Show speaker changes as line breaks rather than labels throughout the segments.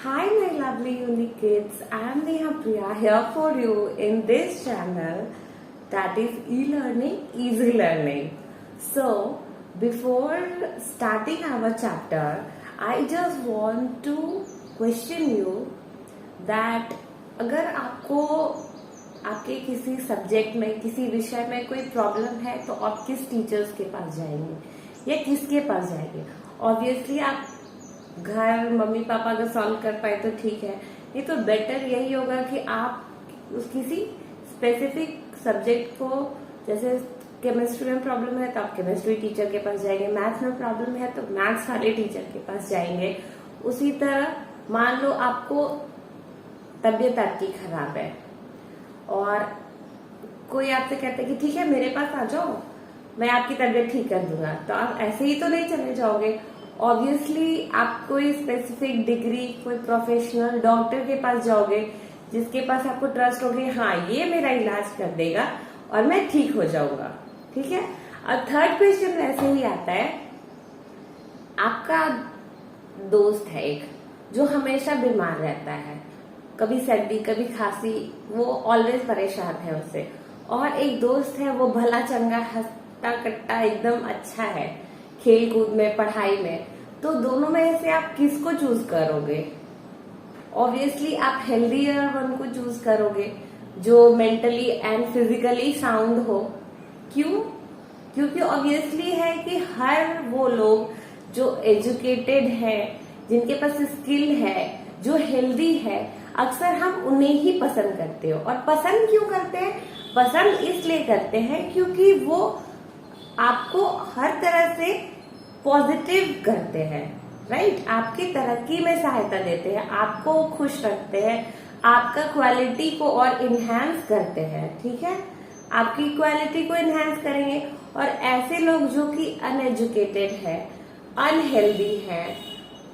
Hi my lovely unique kids, I am Neha Priya here for you in this channel that is e-learning, easy learning. So before starting our chapter, I just want to question you that अगर आपको आपके किसी subject में किसी विषय में कोई problem है तो आप किस टीचर्स के पास जाएंगे या किसके पास जाएंगे। ऑब्वियसली आप घर मम्मी पापा अगर सॉल्व कर पाए तो ठीक है, नहीं तो बेटर यही होगा कि आप उस किसी स्पेसिफिक सब्जेक्ट को, जैसे केमिस्ट्री में प्रॉब्लम है तो आप केमिस्ट्री टीचर के पास जाएंगे, मैथ्स में प्रॉब्लम है तो मैथ्स वाले टीचर के पास जाएंगे। उसी तरह मान लो आपको तबीयत आपकी खराब है और कोई आपसे कहता है कि ठीक है मेरे पास आ जाओ, मैं आपकी तबीयत ठीक कर दूंगा, तो आप ऐसे ही तो नहीं चले जाओगे। ऑब्वियसली आप कोई स्पेसिफिक डिग्री, कोई प्रोफेशनल डॉक्टर के पास जाओगे जिसके पास आपको ट्रस्ट होगी, हाँ ये मेरा इलाज कर देगा और मैं ठीक हो जाऊंगा। ठीक है। और थर्ड क्वेश्चन वैसे ही आता है, आपका दोस्त है एक जो हमेशा बीमार रहता है, कभी सर्दी कभी खांसी, वो ऑलवेज परेशान है उससे, और एक दोस्त है वो भला चंगा हंसता कट्टा एकदम अच्छा है खेल कूद में पढ़ाई में, तो दोनों में से आप किसको चूज करोगे। ऑब्वियसली आप हेल्दियर वन को चूज करोगे जो मेंटली एंड फिजिकली साउंड हो। क्यों? क्योंकि ऑब्वियसली है कि हर वो लोग जो एजुकेटेड है, जिनके पास स्किल है, जो हेल्दी है, अक्सर हम उन्हें ही पसंद करते हो। और पसंद क्यों करते हैं? पसंद इसलिए करते हैं क्योंकि वो आपको हर तरह से पॉजिटिव करते हैं, राइट। आपकी तरक्की में सहायता देते हैं, आपको खुश रखते हैं, आपका क्वालिटी को और इनहेंस करते हैं। ठीक है, आपकी क्वालिटी को इनहेंस करेंगे। और ऐसे लोग जो कि अनएजुकेटेड है, अनहेल्दी है,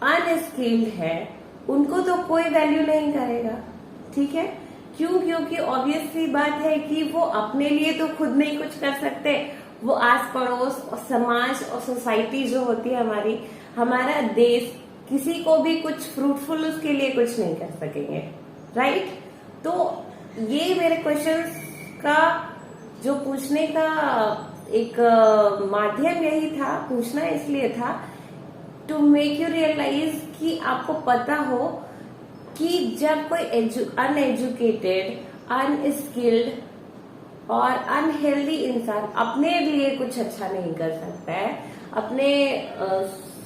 अनस्किल्ड है, उनको तो कोई वैल्यू नहीं करेगा। ठीक है। क्यों? क्योंकि ऑब्वियस सी बात है कि वो अपने लिए तो खुद नहीं कुछ कर सकते, वो आस पड़ोस और समाज और सोसाइटी जो होती है हमारी, हमारा देश, किसी को भी कुछ फ्रूटफुल उसके लिए कुछ नहीं कर सकेंगे, राइट। तो ये मेरे क्वेश्चंस का जो पूछने का एक माध्यम यही था, पूछना इसलिए था टू मेक यू रियलाइज कि आपको पता हो कि जब कोई अनएजुकेटेड, अनस्किल्ड और अनहेल्दी इंसान अपने लिए कुछ अच्छा नहीं कर सकता है, अपने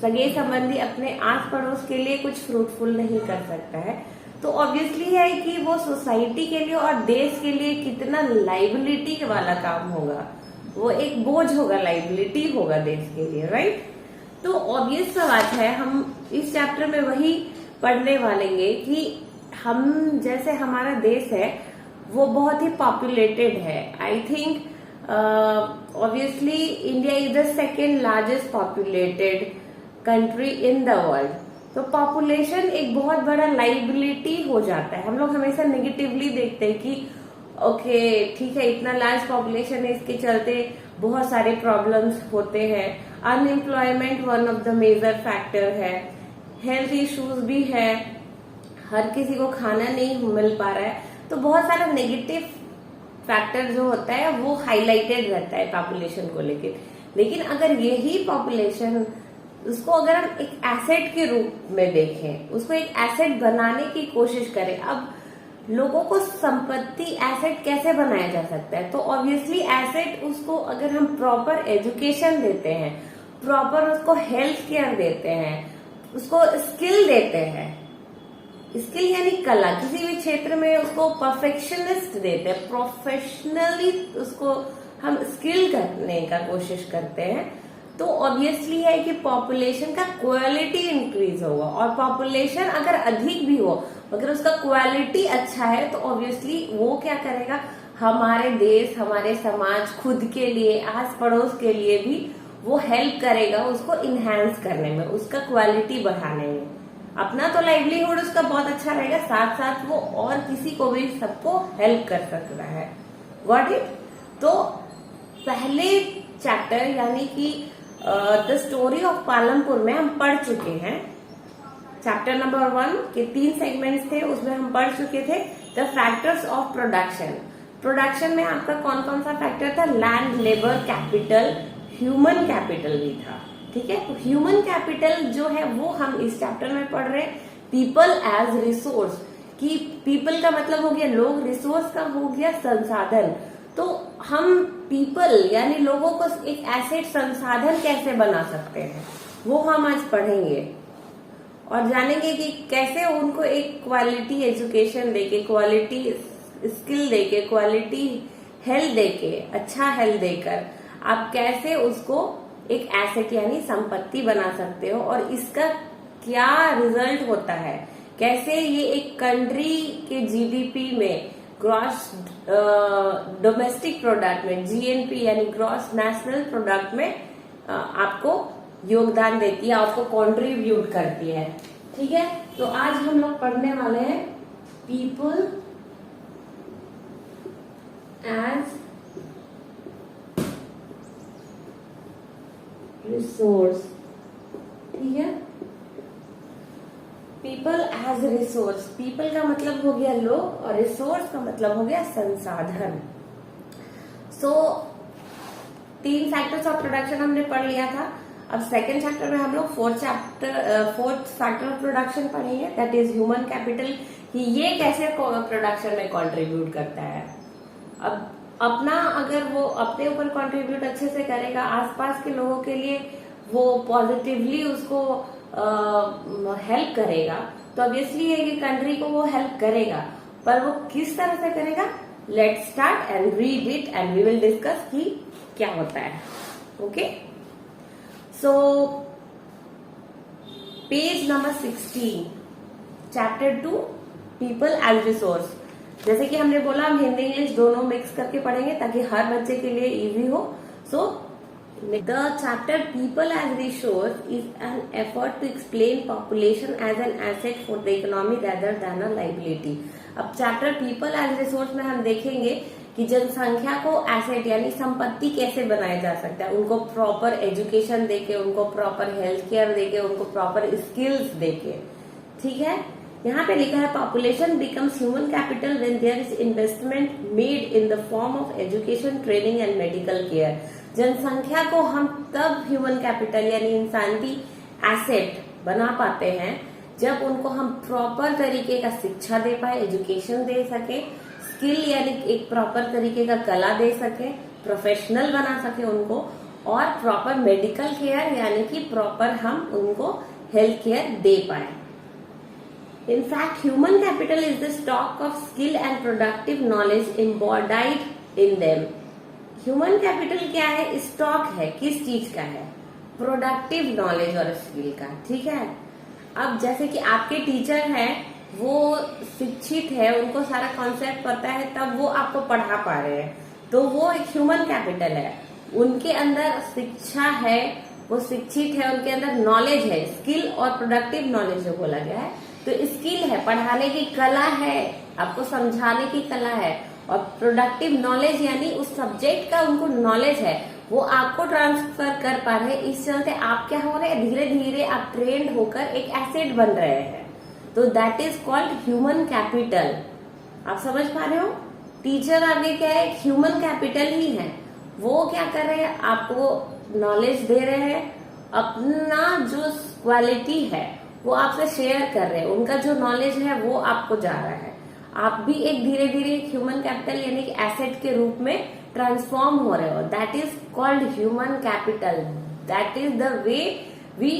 सगे संबंधी, अपने आस पड़ोस के लिए कुछ फ्रूटफुल नहीं कर सकता है, तो ऑब्वियसली है कि वो सोसाइटी के लिए और देश के लिए कितना लाइबिलिटी वाला काम होगा, वो एक बोझ होगा, लाइबिलिटी होगा देश के लिए, राइट। तो ऑब्वियस सा बात है, हम इस चैप्टर में वही पढ़ने वालेंगे कि हम, जैसे हमारा देश है वो बहुत ही पॉपुलेटेड है। I think obviously India is the second largest populated country in the world. तो पॉपुलेशन एक बहुत बड़ा लाइबिलिटी हो जाता है। हम लोग हमेशा नेगेटिवली देखते हैं कि ओके ठीक है, इतना लार्ज पॉपुलेशन है, इसके चलते बहुत सारे प्रॉब्लम्स होते हैं। Unemployment one of the major factor है, हेल्थ इश्यूज भी है, हर किसी को खाना नहीं मिल पा रहा है, तो बहुत सारा नेगेटिव फैक्टर जो होता है वो हाईलाइटेड रहता है पॉपुलेशन को लेकर। लेकिन अगर यही पॉपुलेशन, उसको अगर हम एक एसेट के रूप में देखें, उसको एक एसेट बनाने की कोशिश करें, अब लोगों को संपत्ति एसेट कैसे बनाया जा सकता है? तो ऑब्वियसली एसेट उसको अगर हम प्रॉपर एजुकेशन देते हैं, प्रॉपर उसको हेल्थ केयर देते हैं, उसको स्किल देते हैं, स्किल यानी कला, किसी भी क्षेत्र में उसको परफेक्शनिस्ट देते हैं, प्रोफेशनली उसको हम स्किल करने का कोशिश करते हैं, तो ऑब्वियसली है कि पॉपुलेशन का क्वालिटी इंक्रीज होगा। और पॉपुलेशन अगर अधिक भी हो, अगर उसका क्वालिटी अच्छा है, तो ऑब्वियसली वो क्या करेगा, हमारे देश, हमारे समाज, खुद के लिए, आस पड़ोस के लिए भी वो हेल्प करेगा उसको इनहेंस करने में, उसका क्वालिटी बढ़ाने में। अपना तो लाइवलीहुड उसका बहुत अच्छा रहेगा, साथ साथ वो और किसी को भी, सबको हेल्प कर सकता है। Got it. तो पहले चैप्टर यानी कि द स्टोरी ऑफ पालमपुर में हम पढ़ चुके हैं चैप्टर नंबर 1 के 3 सेगमेंट्स थे, उसमें हम पढ़ चुके थे the factors of production. Production में आपका कौन कौन सा फैक्टर था? Land, labour, capital, human capital भी था। ठीक है, तो ह्यूमन कैपिटल जो है वो हम इस चैप्टर में पढ़ रहे हैं। पीपल एज रिसोर्स, कि पीपल का मतलब हो गया लोग, रिसोर्स का हो गया संसाधन। तो हम पीपल यानी लोगों को एक एसेट, संसाधन कैसे बना सकते हैं वो हम आज पढ़ेंगे और जानेंगे कि कैसे उनको एक क्वालिटी एजुकेशन देके, क्वालिटी स्किल देके, क्वालिटी हेल्थ देके, अच्छा हेल्थ देकर आप कैसे उसको एक एसेट यानी संपत्ति बना सकते हो और इसका क्या रिजल्ट होता है, कैसे ये एक कंट्री के जीडीपी में, ग्रॉस डोमेस्टिक प्रोडक्ट में, जीएनपी यानी ग्रॉस नेशनल प्रोडक्ट में आपको योगदान देती है, आपको कंट्रीब्यूट करती है। ठीक है, तो आज हम लोग पढ़ने वाले हैं पीपल एज रिसोर्स। ठीक है, पीपल एज रिसोर्स, पीपल का मतलब हो गया लोग और रिसोर्स का मतलब हो गया संसाधन। सो 3 फैक्टर्स ऑफ प्रोडक्शन हमने पढ़ लिया था। अब सेकेंड चैप्टर में हम लोग फोर्थ फैक्टर ऑफ प्रोडक्शन पढ़ेंगे, दैट इज ह्यूमन कैपिटल, कि ये कैसे प्रोडक्शन में कंट्रीब्यूट करता है। अब अपना अगर वो अपने ऊपर कंट्रीब्यूट अच्छे से करेगा, आसपास के लोगों के लिए वो पॉजिटिवली उसको हेल्प करेगा, तो ऑब्वियसली है कि कंट्री को वो हेल्प करेगा, पर वो किस तरह से करेगा? Let's start and read it and we will discuss कि क्या होता है। Okay, so page number 16, chapter 2, people as resource. जैसे कि हमने बोला हम हिंदी इंग्लिश दोनों मिक्स करके पढ़ेंगे ताकि हर बच्चे के लिए इजी हो। So the chapter people as resource is an effort to explain population as an asset for the economy rather than a liability. अब चैप्टर पीपल एज रिसोर्स में हम देखेंगे कि जनसंख्या को एसेट यानी संपत्ति कैसे बनाया जा सकता है, उनको प्रॉपर एजुकेशन देके, उनको प्रॉपर हेल्थ केयर देके, उनको प्रॉपर स्किल्स देके। ठीक है, यहाँ पे लिखा है population becomes human capital when there is investment made in the form of education, training and medical care. जनसंख्या को हम तब ह्यूमन कैपिटल यानी इंसानी एसेट बना पाते हैं जब उनको हम प्रॉपर तरीके का शिक्षा दे पाए, एजुकेशन दे सके, स्किल यानी एक प्रॉपर तरीके का कला दे सके, प्रोफेशनल बना सके उनको, और प्रॉपर मेडिकल केयर यानी कि प्रॉपर हम उनको हेल्थ केयर दे पाए। In fact, human capital is the stock of skill and productive knowledge embodied in them. Human capital क्या है? स्टॉक है, किस चीज का है? प्रोडक्टिव नॉलेज और स्किल का। ठीक है, अब जैसे कि आपके टीचर हैं, वो शिक्षित है, उनको सारा कॉन्सेप्ट पता है, तब वो आपको पढ़ा पा रहे हैं, तो वो एक ह्यूमन कैपिटल है। उनके अंदर शिक्षा है, वो शिक्षित है, उनके अंदर नॉलेज है, स्किल और प्रोडक्टिव नॉलेज जो बोला गया है, तो स्किल है, पढ़ाने की कला है, आपको समझाने की कला है, और प्रोडक्टिव नॉलेज यानी उस सब्जेक्ट का उनको नॉलेज है, वो आपको ट्रांसफर कर पा रहे हैं। इस चलते आप क्या हो रहे हैं, धीरे धीरे आप ट्रेंड होकर एक एसेट बन रहे हैं, तो that is called human capital. आप समझ पा रहे हो? टीचर आगे क्या है? ह्यूमन कैपिटल ही है। वो क्या कर रहे हैं? आपको नॉलेज दे रहे हैं, अपना जो क्वालिटी है वो आपसे शेयर कर रहे हैं, उनका जो नॉलेज है वो आपको जा रहा है। आप भी एक धीरे धीरे ह्यूमन कैपिटल यानी कि एसेट के रूप में ट्रांसफॉर्म हो रहे हो, that is called human capital. That is the way we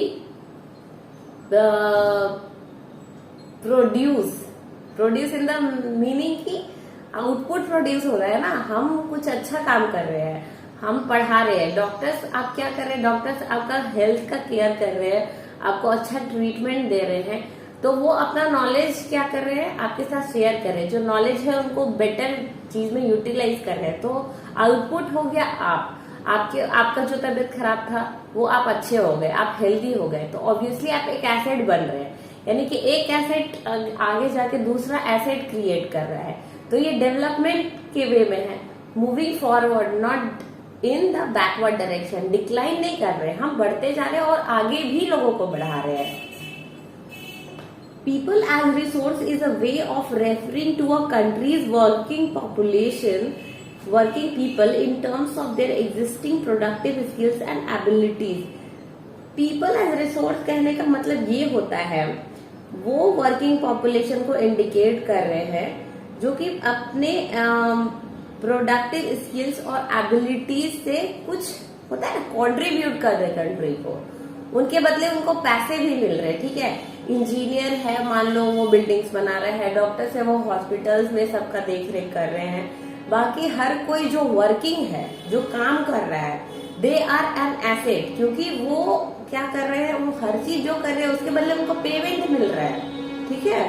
produce in the meaning की आउटपुट प्रोड्यूस हो रहा है ना, हम कुछ अच्छा काम कर रहे हैं, हम पढ़ा रहे हैं। डॉक्टर्स आप क्या कर रहे हैं? डॉक्टर्स आपका हेल्थ का केयर कर रहे हैं, आपको अच्छा ट्रीटमेंट दे रहे हैं, तो वो अपना नॉलेज क्या कर रहे हैं? आपके साथ शेयर कर रहे हैं, जो नॉलेज है उनको बेटर चीज में यूटिलाइज कर रहे हैं। तो आउटपुट हो गया आपका जो तबीयत खराब था वो आप अच्छे हो गए, आप हेल्दी हो गए, तो ऑब्वियसली आप एक एसेट बन रहे हैं, यानी कि एक एसेट आगे जाके दूसरा एसेट क्रिएट कर रहा है। तो ये डेवलपमेंट के वे में है, moving forward, not in the backward direction. Decline नहीं कर रहे, हम बढ़ते जा रहे हैं और आगे भी लोगों को बढ़ा रहे हैं। people as resource is a way of referring to a country's working population, working people in terms of their existing productive skills and abilities. People as resource कहने का मतलब ये होता है, वो वर्किंग पॉपुलेशन को इंडिकेट कर रहे हैं जो कि अपने प्रोडक्टिव स्किल्स और एबिलिटीज से कुछ होता है ना, कंट्रीब्यूट कर रहे कंट्री को, उनके बदले उनको पैसे भी मिल रहे हैं। ठीक है, इंजीनियर है, मान लो वो बिल्डिंग्स बना रहे हैं, डॉक्टर्स है वो हॉस्पिटल्स में सबका देख रेख कर रहे हैं, बाकी हर कोई जो वर्किंग है, जो काम कर रहा है, दे आर एन एसेट, क्योंकि वो क्या कर रहे हैं, वो हर चीज जो कर रहे हैं उसके बदले उनको पेमेंट मिल रहा है। ठीक है,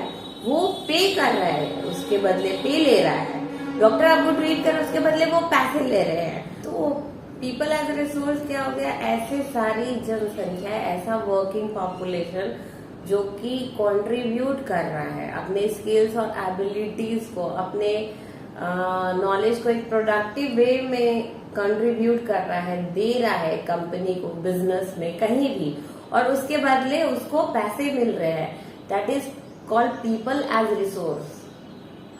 वो पे कर रहा है, उसके बदले पे ले रहा है। डॉक्टर आपको ट्रीट कर उसके बदले वो पैसे ले रहे हैं। तो पीपल एज रिसोर्स क्या हो गया, ऐसे सारी जनसंख्या, ऐसा वर्किंग पॉपुलेशन जो कि कंट्रीब्यूट कर रहा है अपने स्किल्स और एबिलिटीज को, अपने नॉलेज को एक प्रोडक्टिव वे में कंट्रीब्यूट कर रहा है, दे रहा है कंपनी को, बिजनेस में, कहीं भी, और उसके बदले उसको पैसे मिल रहे हैं। That is called people as resource.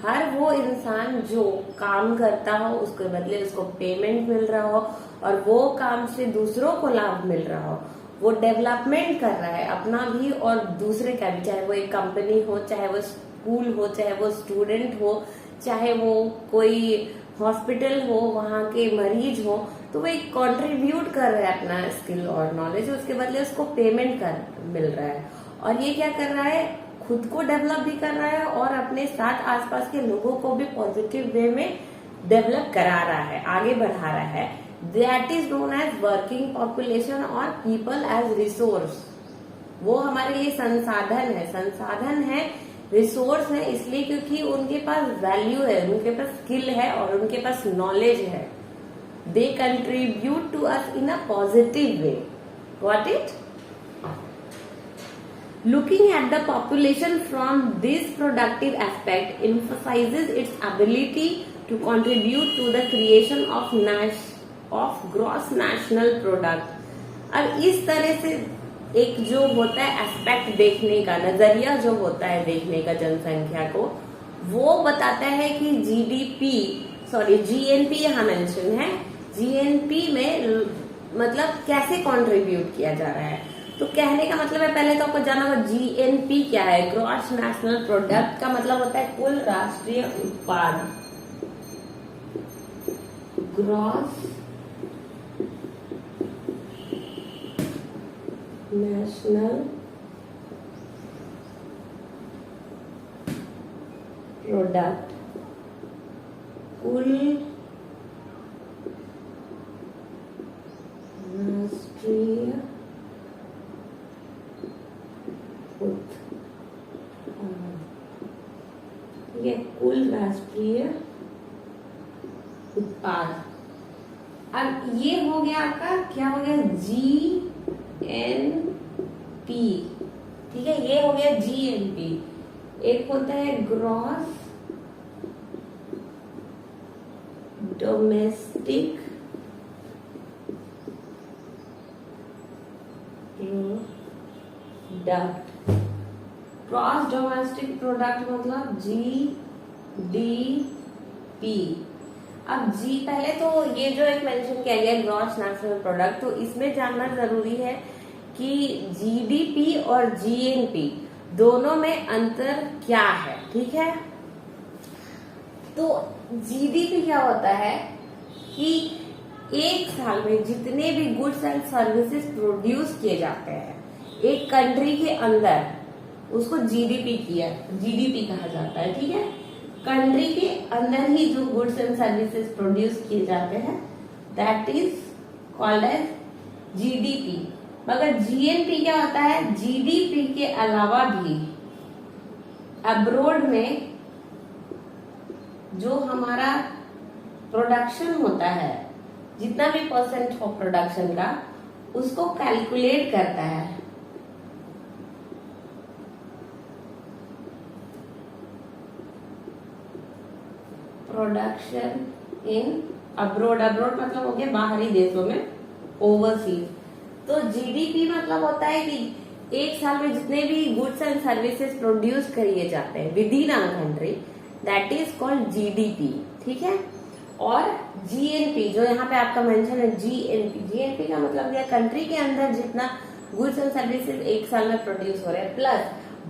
हर वो इंसान जो काम करता हो उसके बदले उसको पेमेंट मिल रहा हो और वो काम से दूसरों को लाभ मिल रहा हो, वो डेवलपमेंट कर रहा है अपना भी और दूसरे का भी, चाहे वो एक कंपनी हो, चाहे वो स्कूल हो, चाहे वो स्टूडेंट हो, चाहे वो कोई हॉस्पिटल हो, वहां के मरीज हो, तो वो एक कंट्रीब्यूट कर रहा है अपना स्किल और नॉलेज, उसके बदले उसको पेमेंट मिल रहा है। और ये क्या कर रहा है, खुद को डेवलप भी कर रहा है और अपने साथ आसपास के लोगों को भी पॉजिटिव वे में डेवलप करा रहा है, आगे बढ़ा रहा है। That is known as working population और पीपल एज रिसोर्स। वो हमारे लिए संसाधन है, रिसोर्स है, इसलिए क्योंकि उनके पास वैल्यू है, उनके पास स्किल है और उनके पास नॉलेज है। They contribute to us in a positive way. Got it? Looking at the population from this productive aspect emphasizes its ability to contribute to the creation of gross national product. अब इस तरह से एक जो होता है aspect देखने का, नजरिया जो होता है देखने का जनसंख्या को, वो बताता है कि जीएनपी यहाँ मेंशन है, जीएनपी में मतलब कैसे कंट्रीब्यूट किया जा रहा है। तो कहने का मतलब है, पहले तो आपको जाना होगा जीएनपी क्या है। ग्रॉस नेशनल प्रोडक्ट का मतलब होता है कुल राष्ट्रीय उत्पाद। ग्रॉस नेशनल प्रोडक्ट, कुल राष्ट्रीय ये कुल राष्ट्रीय उत्पाद। अब ये हो गया आपका, क्या हो गया, जीएनपी। ठीक है, ये हो गया जीएनपी। एक होता है gross domestic product. Gross domestic product मतलब जीडीपी। अब जी पहले तो ये जो एक मेंशन किया गया ग्रॉस नेशनल प्रोडक्ट, तो इसमें जानना जरूरी है कि जीडीपी और जीएनपी दोनों में अंतर क्या है। ठीक है, तो जीडीपी क्या होता है कि एक साल में जितने भी गुड्स एंड सर्विसेज प्रोड्यूस किए जाते हैं एक कंट्री के अंदर, उसको जीडीपी कहा जाता है। ठीक है, कंट्री के अंदर ही जो गुड्स एंड सर्विसेज प्रोड्यूस किए जाते हैं that is called as GDP. मगर जीएनपी क्या होता है, जीडीपी के अलावा भी अब्रोड में जो हमारा प्रोडक्शन होता है, जितना भी परसेंट ऑफ प्रोडक्शन का, उसको कैलकुलेट करता है। प्रोडक्शन इन अब्रोड मतलब हो गया बाहरी देशों में, ओवरसीज। तो जीडीपी मतलब होता है कि एक साल में जितने भी गुड्स एंड सर्विसेज प्रोड्यूस करिए जाते हैं within our country, that is called GDP, ठीक है। और जीएनपी जो यहाँ पे आपका मेंशन है, जीएनपी का मतलब यह कंट्री के अंदर जितना गुड्स एंड सर्विसेज एक साल में प्रोड्यूस हो रहे हैं, प्लस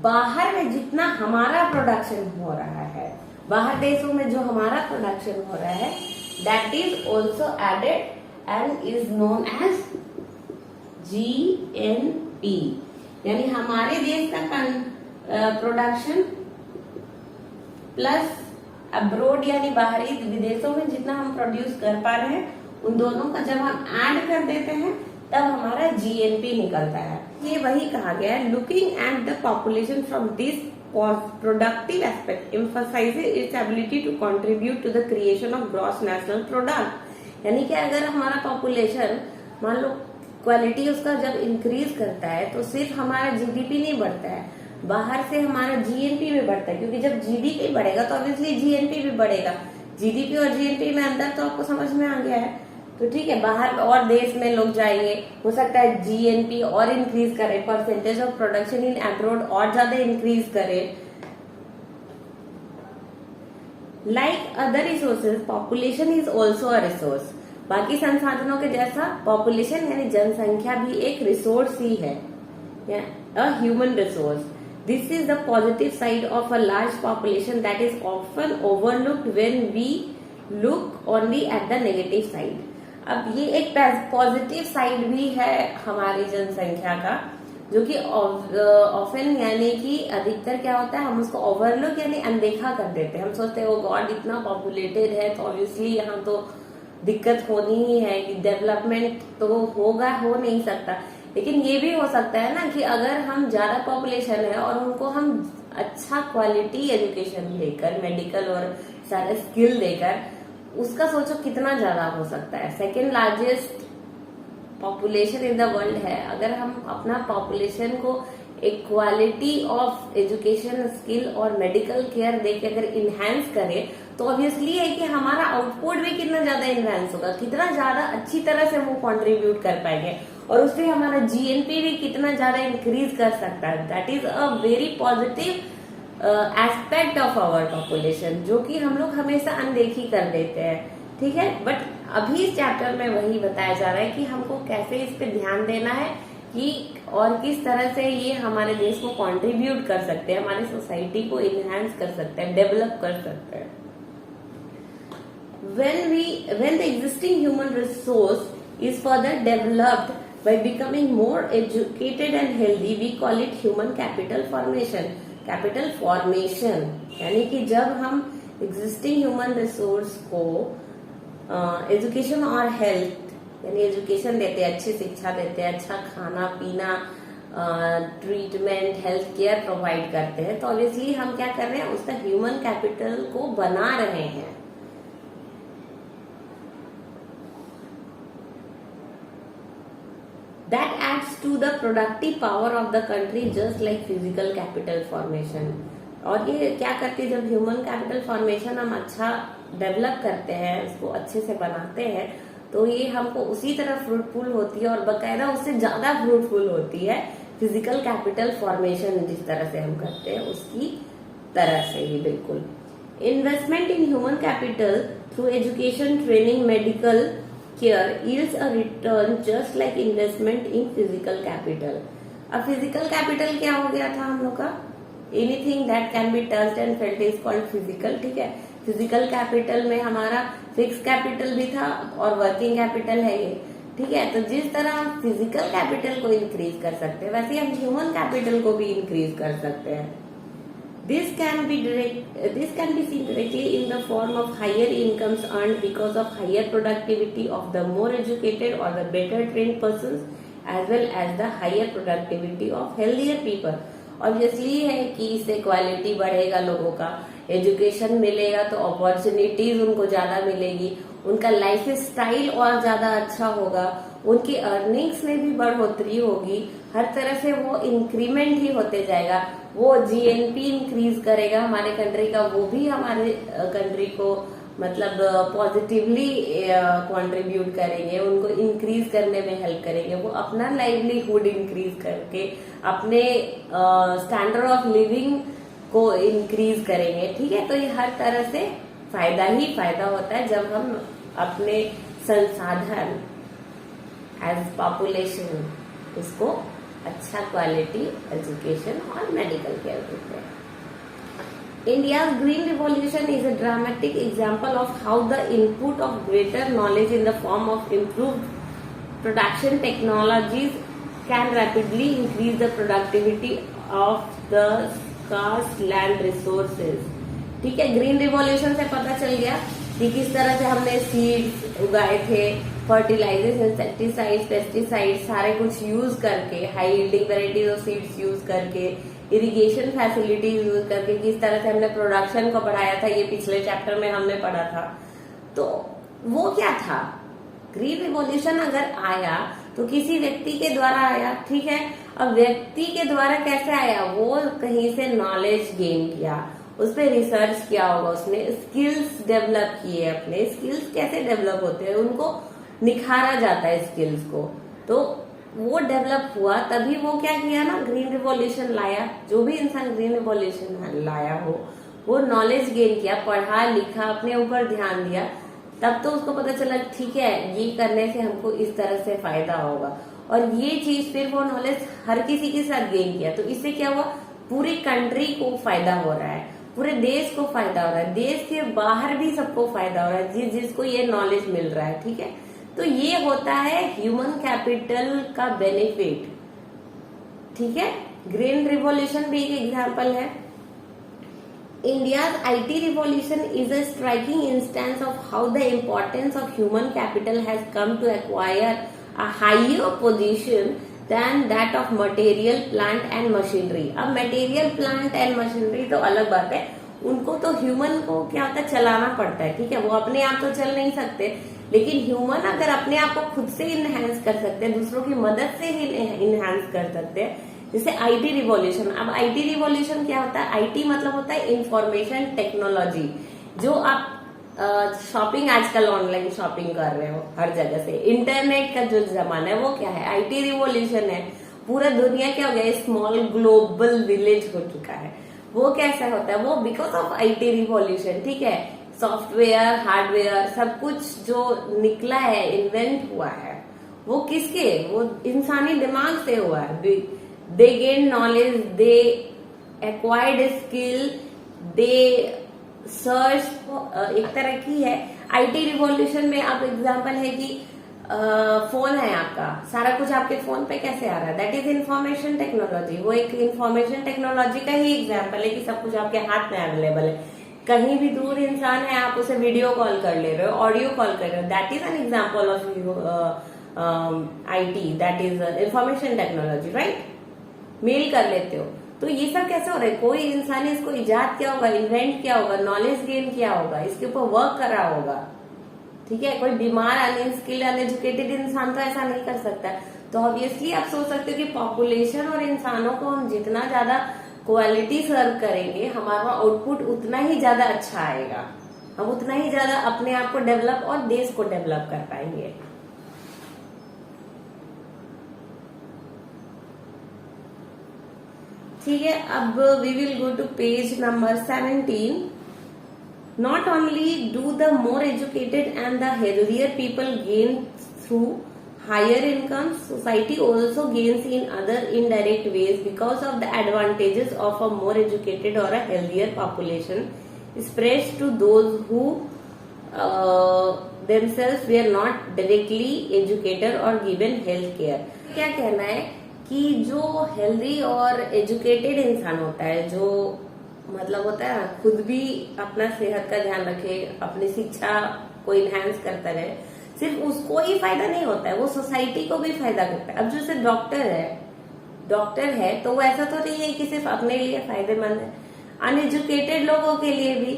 बाहर में जितना हमारा प्रोडक्शन हो रहा है, बाहर देशों में जो हमारा प्रोडक्शन हो रहा है, that is also added and is known as GNP. यानी हमारे देश का प्रोडक्शन प्लस अब्रोड यानी बाहरी विदेशों में जितना हम प्रोड्यूस कर पा रहे हैं, उन दोनों का जब हम ऐड कर देते हैं तब हमारा जीएनपी निकलता है। ये वही कहा गया है, looking at the population from this productive aspect emphasizes its ability to contribute to the creation of gross national product. यानी कि अगर हमारा पॉपुलेशन मान लो क्वालिटी उसका जब इंक्रीज करता है तो सिर्फ हमारा जीडीपी नहीं बढ़ता है, बाहर से हमारा जीएनपी भी बढ़ता है, क्योंकि जब जीडीपी बढ़ेगा तो ऑब्वियसली जीएनपी भी बढ़ेगा। जीडीपी और जीएनपी में अंदर तो आपको समझ में आ गया है, तो ठीक है। बाहर और देश में लोग जाएंगे, हो सकता है जीएनपी और इंक्रीज करे, percentage of production in abroad और ज्यादा इंक्रीज करे। Like other resources population is also a resource. बाकी संसाधनों के जैसा पॉपुलेशन यानी जनसंख्या भी एक रिसोर्स ही है, a human resource. This is the positive side of a large population that is often overlooked when we look only at the negative side. अब ये एक पॉजिटिव साइड भी है हमारी जनसंख्या का, जो कि ऑफन यानी कि अधिकतर क्या होता है, हम उसको ओवरलुक यानी अनदेखा कर देते हैं। हम सोचते हैं वो गॉड इतना पॉपुलेटेड है तो ऑब्वियसली यहाँ तो दिक्कत होनी ही है, कि डेवलपमेंट तो होगा, हो नहीं सकता। लेकिन ये भी हो सकता है ना कि अगर हम ज्यादा पॉपुलेशन है और उनको हम अच्छा क्वालिटी एजुकेशन देकर, मेडिकल और सारे स्किल देकर, उसका सोचो कितना ज्यादा हो सकता है। Second largest population in the world है, अगर हम अपना पॉपुलेशन को एक क्वालिटी ऑफ एजुकेशन, स्किल और मेडिकल केयर देके अगर इनहेंस करें तो ऑब्वियसली है कि हमारा आउटपुट भी कितना ज्यादा इनहेंस होगा, कितना ज्यादा अच्छी तरह से वो कंट्रीब्यूट कर पाएंगे और उससे हमारा जीएनपी भी कितना ज्यादा इंक्रीज कर सकता है। That is a very positive aspect of our population, जो कि हम लोग हमेशा अनदेखी कर देते हैं, ठीक है। बट अभी इस चैप्टर में वही बताया जा रहा है कि हमको कैसे इस पे ध्यान देना है कि और किस तरह से ये हमारे देश को कंट्रीब्यूट कर सकते हैं, हमारी सोसाइटी को इनहेंस कर सकते हैं, डेवलप कर सकते हैं। when the existing human resource is further developed by becoming more educated and healthy, we call it human capital formation. Capital formation यानी कि जब हम existing human resource को एजुकेशन और हेल्थ यानी एजुकेशन देते हैं, अच्छी शिक्षा देते हैं, अच्छा खाना पीना, ट्रीटमेंट, हेल्थ केयर प्रोवाइड करते हैं, तो ऑब्वियसली हम क्या कर रहे हैं, उसका ह्यूमन कैपिटल को बना रहे हैं। That adds to the productive power of the country just like physical capital formation. और ये क्या करती है, जब ह्यूमन कैपिटल फॉर्मेशन हम अच्छा डेवलप करते हैं, उसको अच्छे से बनाते हैं, तो ये हमको उसी तरह फ्रूटफुल होती है और बकायदा उससे ज्यादा फ्रूटफुल होती है फिजिकल कैपिटल फॉर्मेशन जिस तरह से हम करते हैं उसकी तरह से ही बिल्कुल। Investment in human capital through education, training, medical care yields a return just like investment in physical capital. अब फिजिकल कैपिटल क्या हो गया था हम लोग का, anything that can be touched and felt is called physical, ठीक है। फिजिकल कैपिटल में हमारा फिक्स कैपिटल भी था और वर्किंग कैपिटल है ये, ठीक है। तो जिस तरह हम फिजिकल कैपिटल को इंक्रीज कर सकते हैं, वैसे हम ह्यूमन कैपिटल को भी इंक्रीज कर सकते हैं। This can be seen directly in the form of higher incomes earned because of higher productivity of the more educated or the better trained persons, as well as the higher productivity of healthier people. Obviously है कि इससे quality बढ़ेगा, लोगों का education मिलेगा तो opportunities उनको ज्यादा मिलेगी, उनका लाइफ स्टाइल और ज्यादा अच्छा होगा, उनकी अर्निंग्स में भी बढ़ोतरी होगी, हर तरह से वो इंक्रीमेंट ही होते जाएगा। वो जीएनपी इंक्रीज करेगा हमारे कंट्री का, वो भी हमारे कंट्री को मतलब पॉजिटिवली कंट्रीब्यूट करेंगे, उनको इंक्रीज करने में हेल्प करेंगे, वो अपना लाइवलीहुड इंक्रीज करके अपने स्टैंडर्ड ऑफ लिविंग को इंक्रीज करेंगे। ठीक है, तो ये हर तरह से फायदा ही फायदा होता है जब हम अपने संसाधन एज पॉपुलेशन उसको अच्छा क्वालिटी एजुकेशन और मेडिकल केयर देते हैं। India's green revolution is a dramatic example of how the input of greater knowledge in the form of improved production technologies can rapidly increase the productivity of the scarce land resources। ठीक है, green revolution से पता चल गया कि किस तरह से हमने सीड्स उगाए थे, फर्टिलाइजर्स, इंसेक्टिसाइड्स, पेस्टिसाइड्स सारे कुछ यूज करके, high yielding varieties of seeds use करके, इरिगेशन फैसिलिटीज यूज करके किस तरह से हमने प्रोडक्शन को बढ़ाया था, ये पिछले चैप्टर में हमने पढ़ा था। तो वो क्या था, ग्रीन रिवॉल्यूशन अगर आया तो किसी व्यक्ति के द्वारा आया। ठीक है, अब व्यक्ति के द्वारा कैसे आया, वो कहीं से नॉलेज गेन किया, उस पर रिसर्च किया होगा, उसने स्किल्स डेवलप किए। अपने स्किल्स कैसे डेवलप होते हैं, उनको निखारा जाता है स्किल्स को, तो वो डेवलप हुआ, तभी वो क्या किया ना, ग्रीन रिवॉल्यूशन लाया। जो भी इंसान ग्रीन रिवॉल्यूशन लाया हो वो नॉलेज गेन किया, पढ़ा लिखा, अपने ऊपर ध्यान दिया, तब तो उसको पता चला ठीक है ये करने से हमको इस तरह से फायदा होगा, और ये चीज फिर वो नॉलेज हर किसी के साथ गेन किया। तो इससे क्या हुआ, पूरी कंट्री को फायदा हो रहा है, पूरे देश को फायदा हो रहा है, देश के बाहर भी सबको फायदा हो रहा है जिसको ये नॉलेज मिल रहा है। ठीक है, तो ये होता है ह्यूमन कैपिटल का बेनिफिट। ठीक है, ग्रीन रिवॉल्यूशन भी एक एग्जांपल है। India's IT revolution is a striking instance of how the importance of human capital has come to acquire a higher position than that of material plant and machinery। अब material plant and machinery तो अलग बात है, उनको तो human को क्या होता है, चलाना पड़ता है। ठीक है, वो अपने आप तो चल नहीं सकते, लेकिन ह्यूमन अगर अपने आप को खुद से इनहेंस कर सकते हैं, दूसरों की मदद से ही इनहेंस कर सकते हैं, जैसे आईटी रिवॉल्यूशन। अब आईटी रिवॉल्यूशन क्या होता है, आईटी मतलब होता है इंफॉर्मेशन टेक्नोलॉजी। जो आप शॉपिंग आजकल ऑनलाइन शॉपिंग कर रहे हो हर जगह से, इंटरनेट का जो जमाना है वो क्या है, आईटी रिवॉल्यूशन है। पूरा दुनिया क्या हो गया, स्मॉल ग्लोबल विलेज हो चुका है। वो कैसा होता है, वो बिकॉज ऑफ आईटी रिवॉल्यूशन। ठीक है, सॉफ्टवेयर हार्डवेयर सब कुछ जो निकला है, इन्वेंट हुआ है, वो किसके, वो इंसानी दिमाग से हुआ है। They gained knowledge, they acquired skill, they searched एक तरह की है। आईटी रिवॉल्यूशन में आप एग्जांपल है कि फोन है आपका, सारा कुछ आपके फोन पे कैसे आ रहा है, दैट इज इंफॉर्मेशन टेक्नोलॉजी। वो एक इंफॉर्मेशन टेक्नोलॉजी का ही एग्जांपल है कि सब कुछ आपके हाथ में अवेलेबल है। कहीं भी दूर इंसान है, आप उसे वीडियो कॉल कर ले रहे हो, ऑडियो कॉल कर रहे हो, that is an example of IT, that is information technology, right. Mail कर लेते हो, तो ये सब कैसे हो रहा है, कोई इंसान ने इसको इजाद किया होगा, इन्वेंट किया होगा, नॉलेज गेन किया होगा, इसके ऊपर वर्क करा होगा। ठीक है, कोई बीमार अनस्किल्ड अनएजुकेटेड इंसान तो ऐसा नहीं कर सकता। तो ऑब्वियसली आप सोच सकते हो कि पॉपुलेशन और इंसानों को हम जितना ज्यादा क्वालिटी सर्व करेंगे, हमारा आउटपुट उतना ही ज्यादा अच्छा आएगा, हम उतना ही ज्यादा अपने आप को डेवलप और देश को डेवलप कर पाएंगे। ठीक है, अब we will go to page number 17। Not only do the more educated and the healthier people gain through higher incomes, society also gains in other indirect ways because of the advantages of a more educated or a healthier population spreads to those who themselves were not directly educated or given health care। क्या कहना है कि जो healthy और educated इंसान होता है, जो मतलब होता है खुद भी अपना सेहत का ध्यान रखे, अपनी शिक्षा को इनहेंस करता रहे, सिर्फ उसको ही फायदा नहीं होता है, वो सोसाइटी को भी फायदा करता है। अब जैसे डॉक्टर है तो वो ऐसा तो नहीं है कि सिर्फ अपने लिए फायदेमंद है, अनएजुकेटेड लोगों के लिए भी,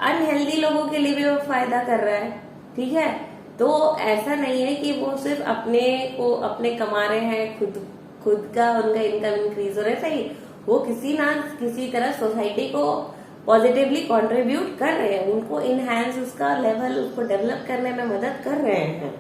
अनहेल्दी लोगों के लिए भी वो फायदा कर रहा है। ठीक है, तो ऐसा नहीं है कि वो सिर्फ अपने कमा रहे हैं, खुद का उनका इनकम इंक्रीज हो रहा है, सही, वो किसी ना किसी तरह सोसाइटी को पॉजिटिवली कंट्रीब्यूट कर रहे हैं, उनको इनहैंस उसका लेवल, उसको डेवलप करने में मदद कर रहे हैं.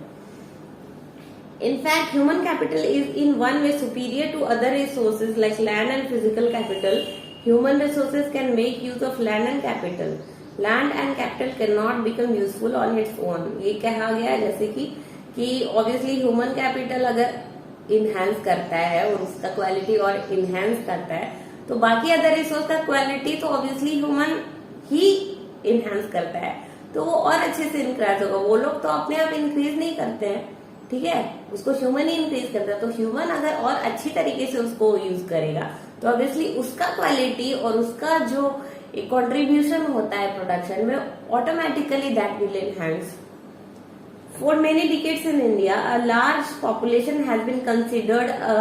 In fact, human capital is in one way superior to other resources like land and physical capital. Human resources can make use of land and capital. Land and capital cannot become useful on its own. ये कहा गया है जैसे कि obviously human capital अगर enhance करता है और उसका क्वालिटी और इनहेंस करता है, तो बाकी अदर रिसोर्स का क्वालिटी तो ऑब्वियसली ह्यूमन ही इनहेंस करता है, तो वो और अच्छे से इंक्रीज होगा. वो लोग तो अपने आप इंक्रीज नहीं करते हैं, ठीक है, उसको ह्यूमन ही इंक्रीज करता है. तो ह्यूमन अगर और अच्छी तरीके से उसको यूज करेगा तो ऑब्वियसली उसका क्वालिटी और उसका जो कंट्रीब्यूशन होता है प्रोडक्शन में, automatically that will enhance. For many decades in India, a large population has been considered a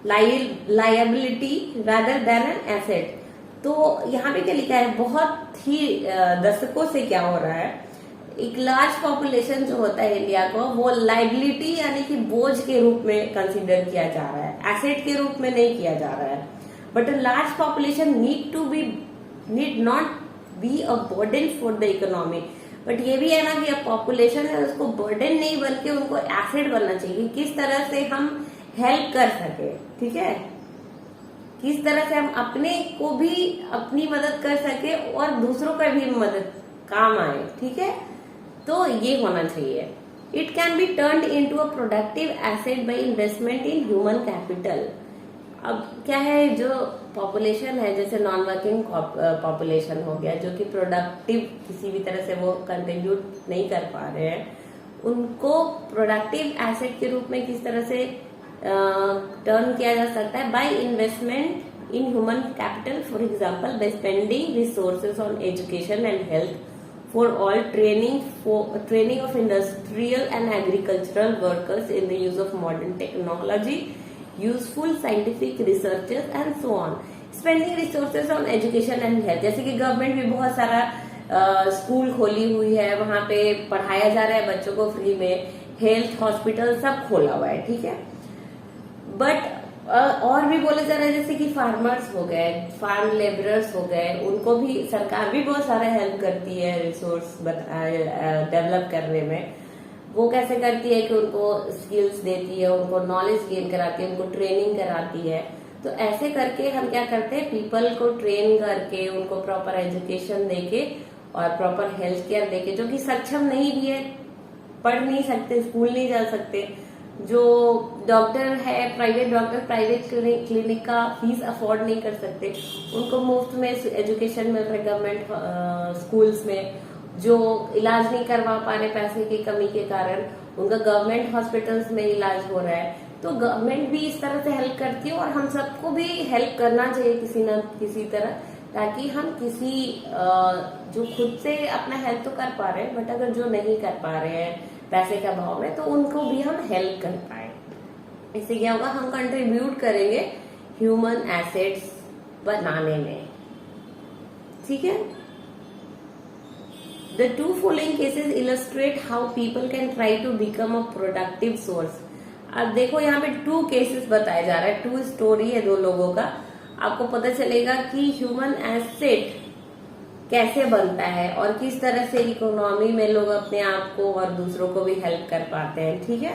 liability rather than an asset. तो यहाँ पे क्या लिखा है, बहुत ही दशकों से क्या हो रहा है, एक लार्ज पॉपुलेशन जो होता है इंडिया को, वो लाइबिलिटी यानी कि बोझ के रूप में कंसिडर किया जा रहा है, एसेट के रूप में नहीं किया जा रहा है. But a large population need not be a burden for the economy. But ये भी है ना कि अब पॉपुलेशन है, उसको बर्डन नहीं बल्कि उनको एसेट बनना चाहिए. किस तरह से हम हेल्प कर सके, ठीक है, किस तरह से हम अपने को भी अपनी मदद कर सके और दूसरों का भी मदद काम आए, ठीक है, तो ये होना चाहिए. It can be turned into a productive asset by investment in human capital. अब क्या है, जो पॉपुलेशन है, जैसे नॉन वर्किंग पॉपुलेशन हो गया, जो कि प्रोडक्टिव किसी भी तरह से वो कंट्रीब्यूट नहीं कर पा रहे हैं, उनको प्रोडक्टिव एसेट के रूप में किस तरह से टर्न किया जा सकता है, by investment in human capital. For example, by spending resources on education and health for all training of industrial and agricultural workers in the use of modern technology, useful scientific researches and so on. Spending resources on education and health, जैसे कि government भी बहुत सारा school खोली हुई है, वहां पे पढ़ाया जा रहा है बच्चों को फ्री में, हेल्थ हॉस्पिटल सब खोला हुआ है, ठीक है. बट और भी बोले जा रहे हैं, जैसे कि फार्मर्स हो गए, फार्म लेबरर्स हो गए, उनको भी सरकार भी बहुत सारा हेल्प करती है रिसोर्स डेवलप करने में. वो कैसे करती है कि उनको स्किल्स देती है, उनको नॉलेज गेन कराती है, उनको ट्रेनिंग कराती है. तो ऐसे करके हम क्या करते हैं, पीपल को ट्रेन करके उनको प्रॉपर एजुकेशन देके और प्रॉपर हेल्थ केयर देके, जो कि सक्षम नहीं भी है, पढ़ नहीं सकते, स्कूल नहीं जा सकते, जो डॉक्टर है, प्राइवेट डॉक्टर प्राइवेट क्लिनिक का फीस अफोर्ड नहीं कर सकते, उनको मुफ्त में एजुकेशन मिल रहा है गवर्नमेंट स्कूल्स में. जो इलाज नहीं करवा पा रहे पैसे की कमी के कारण, उनका गवर्नमेंट हॉस्पिटल्स में इलाज हो रहा है. तो गवर्नमेंट भी इस तरह से हेल्प करती है और हम सबको भी हेल्प करना चाहिए किसी न किसी तरह, ताकि हम किसी जो खुद से अपना हेल्प तो कर पा रहे हैं, बट अगर जो नहीं कर पा रहे हैं पैसे के अभाव में, तो उनको भी हम हेल्प कर पाए. इससे क्या होगा, हम कंट्रीब्यूट करेंगे ह्यूमन एसेट्स बनाने में, ठीक है. The two following cases illustrate how people can try to become a productive source. अब देखो यहाँ पे 2 केसेस बताए जा रहे हैं, 2 स्टोरी है 2 लोगों का. आपको पता चलेगा कि ह्यूमन एसेट कैसे बनता है और किस तरह से इकोनॉमी में लोग अपने आप को और दूसरों को भी हेल्प कर पाते हैं, ठीक है.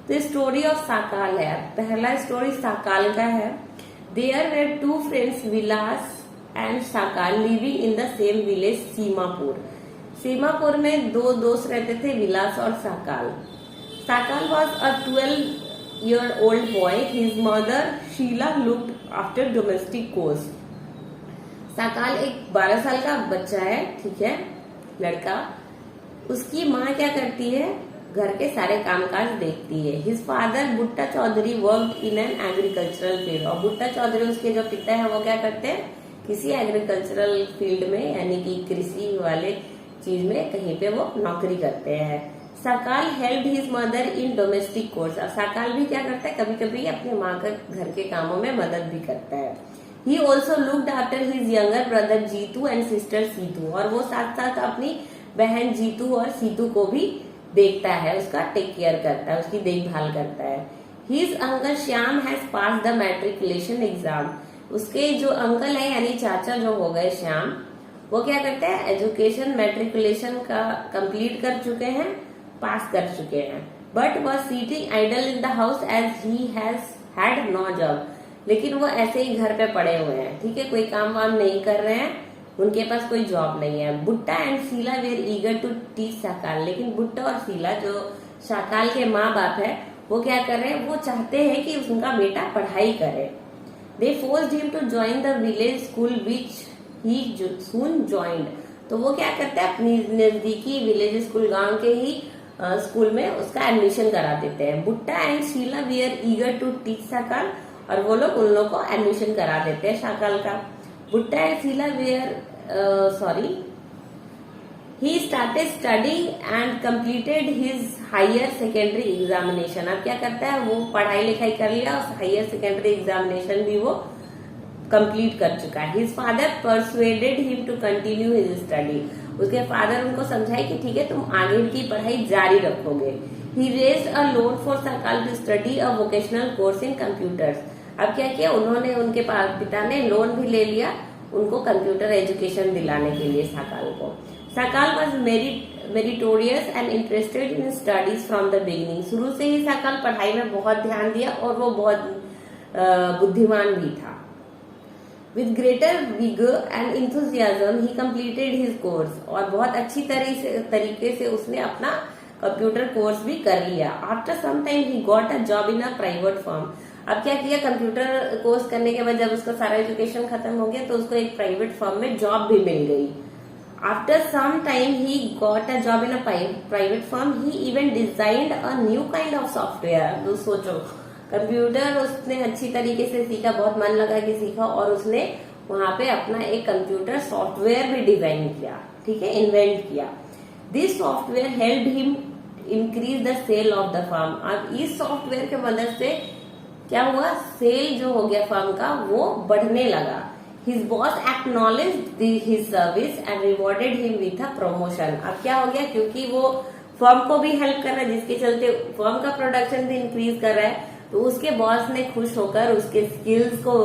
तो स्टोरी ऑफ साकाल है. पहला स्टोरी साकाल का है. There were 2 friends, Vilas and Sakal, living in the same village Seemapur. Seemapur में 2 दोस्त रहते थे, विलास और Sakal. Sakal was a 12-year-old boy. His mother Sheila looked after domestic chores. Sakal एक 12 साल का बच्चा है, ठीक है, लड़का. उसकी माँ क्या करती है, घर के सारे कामकाज देखती है. His father Butta Chaudhary worked in an agricultural field. और बुट्टा चौधरी उसके जो पिता है वो क्या करते हैं, किसी एग्रीकल्चरल फील्ड में यानी कि कृषि वाले चीज में कहीं पे वो नौकरी करते हैं. Sakal help his mother in domestic course. और साकाल भी क्या करता है, कभी कभी अपने माँ का घर के कामों में मदद भी करता है. He also looked after his younger brother Jitu and sister Situ. और वो साथ साथ अपनी बहन जीतू और सीतू को भी देखता है, उसका टेक केयर करता है, उसकी देखभाल करता है. His uncle Shyam has pass the matriculation exam. उसके जो अंकल है यानी चाचा जो हो गए श्याम, वो क्या करते हैं, एजुकेशन मैट्रिकुलेशन का कंप्लीट कर चुके हैं, पास कर चुके हैं, but was sitting idle in the house as he has had no job. लेकिन वो ऐसे ही घर पे पड़े हुए हैं, ठीक है, कोई काम वाम नहीं कर रहे हैं, उनके पास कोई जॉब नहीं है। Butta and Sheila were eager to teach Shakal. लेकिन बुट्टा और शीला जो शाकाल के माँ बाप है, वो क्या कर रहे हैं, वो चाहते हैं कि उनका बेटा पढ़ाई करे। They forced him to join the village school which he soon joined. तो वो क्या करते हैं, अपनी नजदीकी विलेज स्कूल, गांव के ही स्कूल में उसका एडमिशन करा देते हैं। Butta and Sheila we are eager to teach Shakal, और वो लोग उन लोग को एडमिशन करा देते हैं शाकाल का। Butta and Sheila we are he started studying and completed his higher secondary examination। अब क्या करता है, वो पढ़ाई लिखाई कर लिया और हायर सेकेंडरी एग्जामिनेशन भी वो कंप्लीट कर चुका है। His father persuaded him to continue his study। उसके फादर उनको समझाए कि ठीक है, तुम आगे की पढ़ाई जारी रखोगे। He raised a loan for Sakal to study a vocational course in computers। अब क्या किया उन्होंने, उनके पिता ने लोन भी ले लिया उनको कंप्यूटर एजुकेशन दिलाने के लिए साकाल को। Sakal was meritorious and interested in studies from the beginning. शुरू से ही साकाल पढ़ाई में बहुत ध्यान दिया और वो बहुत बुद्धिमान भी था। With greater vigour and enthusiasm he completed his course. और बहुत अच्छी तरीके से उसने अपना कंप्यूटर कोर्स भी कर लिया। After some time he got a job in a private firm. अब क्या किया, कंप्यूटर कोर्स करने के बाद जब उसका सारा एजुकेशन खत्म हो गया तो उसको एक प्राइवेट फर्म में जॉब भी मिल गई। After some time he got a job in a private firm. He even designed a new kind of software. तो सोचो, कंप्यूटर उसने अच्छी तरीके से सीखा, बहुत मन लगा के सीखा, और उसने वहां पे अपना एक कंप्यूटर सॉफ्टवेयर भी डिजाइन किया, ठीक है, इन्वेंट किया। This software help him increase the sale of the firm. अब इस सॉफ्टवेयर के मदद से क्या हुआ, सेल जो हो गया फर्म का वो बढ़ने लगा। His boss acknowledged his service and rewarded him with a promotion. अब क्या हो गया, क्योंकि वो फर्म को भी हेल्प कर रहा है, जिसके चलते फर्म का प्रोडक्शन भी इंक्रीज कर रहा है, तो उसके बॉस ने खुश होकर उसके स्किल्स को